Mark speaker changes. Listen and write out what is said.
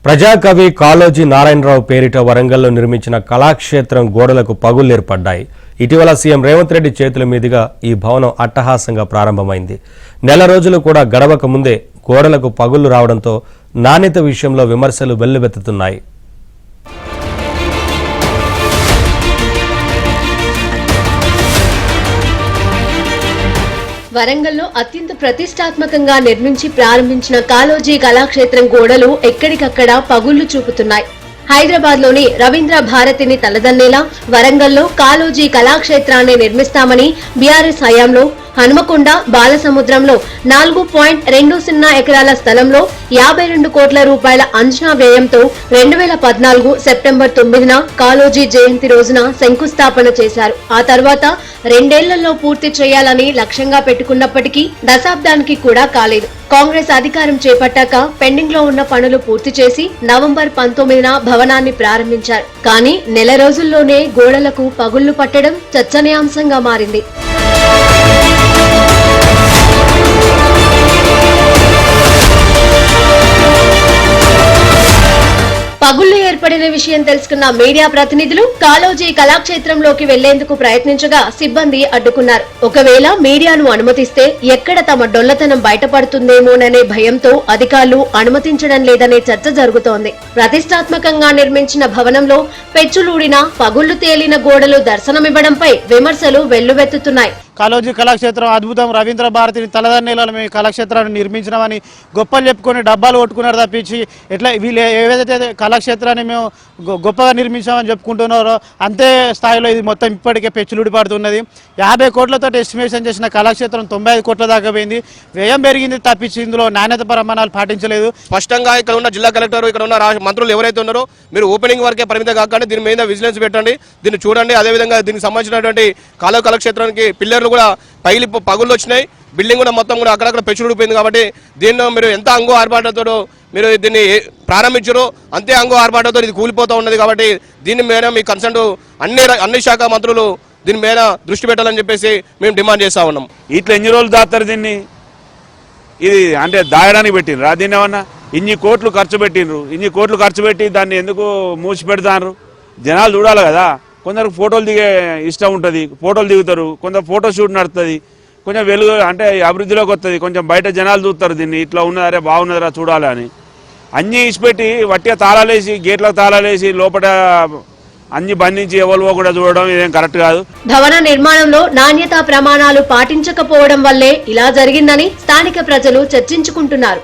Speaker 1: ప్రజాకవి కాళోజీ నారాయణరావు పేరిట వరంగల్లో నిర్మించిన కళాక్షేత్రం గోడలకు పగుళ్లేర్పడ్డాయి. ఇటీవల సీఎం రేవంత్ రెడ్డి చేతుల మీదుగా ఈ భవనం అట్టహాసంగా ప్రారంభమైంది. నెల రోజులు కూడా గడవక ముందే గోడలకు పగుళ్లు రావడంతో నాణ్యత విషయంలో విమర్శలు వెల్లువెత్తుతున్నాయి.
Speaker 2: వరంగల్లో అత్యంత ప్రతిష్టాత్మకంగా నిర్మించి ప్రారంభించిన కాళోజీ కళాక్షేత్రం గోడలు ఎక్కడికక్కడ పగుళ్లు చూపుతున్నాయి. హైదరాబాద్ లోని రవీంద్ర భారతిని తలదన్నేలా వరంగల్లో కాళోజీ కళాక్షేత్రాన్ని నిర్మిస్తామని బీఆర్ఎస్ హయాంలో హనుమకొండ బాలసముద్రంలో 4.20 ఎకరాల స్థలంలో 52 కోట్ల రూపాయల అంచనా వ్యయంతో 2014 సెప్టెంబర్ 9న కాళోజీ జయంతి రోజున శంకుస్థాపన చేశారు. ఆ తర్వాత 2 ఏళ్లలో పూర్తి చేయాలని లక్ష్యంగా పెట్టుకున్నప్పటికీ దశాబ్దానికి కూడా కాలేదు. కాంగ్రెస్ అధికారం చేపట్టాక పెండింగ్ లో ఉన్న పనులు పూర్తి చేసి నవంబర్ 19న భవనాన్ని ప్రారంభించారు. కానీ నెల రోజుల్లోనే గోడలకు పగుళ్లు పట్టడం చర్చనీయాంశంగా మారింది. పగుళ్లు ఏర్పడిన విషయం తెలుసుకున్న మీడియా ప్రతినిధులు కాళోజీ కళాక్షేత్రంలోకి వెళ్లేందుకు ప్రయత్నించగా సిబ్బంది అడ్డుకున్నారు. ఒకవేళ మీడియాను అనుమతిస్తే ఎక్కడ తమ డొల్లతనం బయటపడుతుందేమోననే భయంతో అధికారులు అనుమతించడం లేదనే చర్చ జరుగుతోంది. ప్రతిష్టాత్మకంగా నిర్మించిన భవనంలో పెచ్చులూడిన పగుళ్లు తేలిన గోడలు దర్శనమివ్వడంపై విమర్శలు వెల్లువెత్తుతున్నాయి.
Speaker 3: కాళోజీ కళాక్షేత్రం అద్భుతం, రవీంద్ర భారతిని తలదన్నేలలో మేము కళాక్షేత్రాన్ని నిర్మించినామని గొప్పలు చెప్పుకొని డబ్బాలు కొట్టుకున్నారు తప్పించి ఎట్లా వీళ్ళు ఏదైతే కళాక్షేత్రాన్ని మేము గొప్పగా నిర్మించామని చెప్పుకుంటున్నారో అంతే స్థాయిలో ఇది మొత్తం ఇప్పటికే పెచ్చులుడి పడుతున్నది. 50 కోట్లతో ఎస్టిమేషన్ చేసిన కళాక్షేత్రం 95 కోట్ల దాకా పోయింది. వ్యయం పెరిగింది తప్పించి ఇందులో నాణ్యత ప్రమాణాలు పాటించలేదు.
Speaker 4: స్పష్టంగా ఇక్కడ ఉన్న జిల్లా కలెక్టర్, ఇక్కడ ఉన్న మంత్రులు ఎవరైతే ఉన్నారో మీరు ఓపెనింగ్ వరకే పరిమితం కాకండి, దీని మీద విజిలెన్స్ పెట్టండి, దీన్ని చూడండి. అదేవిధంగా దీనికి సంబంధించినటువంటి కళాక్షేత్రానికి పిల్లర్లు కూడా పగుళ్ళు వచ్చినాయి, బిల్డింగ్ కూడా మొత్తం కూడా అక్కడక్కడ పెచ్చుడిపోయింది. కాబట్టి దీన్ని మీరు ఎంత అంగో ఆర్భాటంతో మీరు దీన్ని ప్రారంభించారో అంతే అంగో ఆర్భాటంతో ఇది కూలిపోతూ ఉన్నది. కాబట్టి దీని మీద మీ కన్సర్న్ అన్ని శాఖ మంత్రులు దీని మీద దృష్టి పెట్టాలని చెప్పేసి మేము డిమాండ్ చేస్తా ఉన్నాం.
Speaker 5: ఇట్లా ఎన్ని రోజులు దాస్తారు దీన్ని? ఇది అంటే దాయడానికి పెట్టినరు, దీన్ని ఏమన్నా ఇన్ని కోట్లు ఖర్చు పెట్టినరు, ఇన్ని కోట్లు ఖర్చు పెట్టి దాన్ని ఎందుకు మూసి పెడతారు? జనాలు చూడాలి కదా. కొందరికి ఫోటోలు దిగే ఇష్టం ఉంటుంది, ఫోటోలు దిగుతారు, కొందరు ఫోటో షూట్ నడుస్తుంది, కొంచెం వెలుగు అంటే అభివృద్ధిలోకి వస్తుంది, కొంచెం బయట జనాలు చూస్తారు దీన్ని ఇట్లా ఉన్నదరే బాగున్నదరా చూడాలి అని. అన్నీ ఇచ్చిపెట్టి వట్టిగా తాళాలేసి గేట్లకు తాళాలేసి లోపల అన్ని బంధించి ఎవరివో కూడా చూడడం ఇదేం కరెక్ట్ కాదు.
Speaker 2: భవన నిర్మాణంలో నాణ్యతా ప్రమాణాలు పాటించకపోవడం వల్లే ఇలా జరిగిందని స్థానిక ప్రజలు చర్చించుకుంటున్నారు.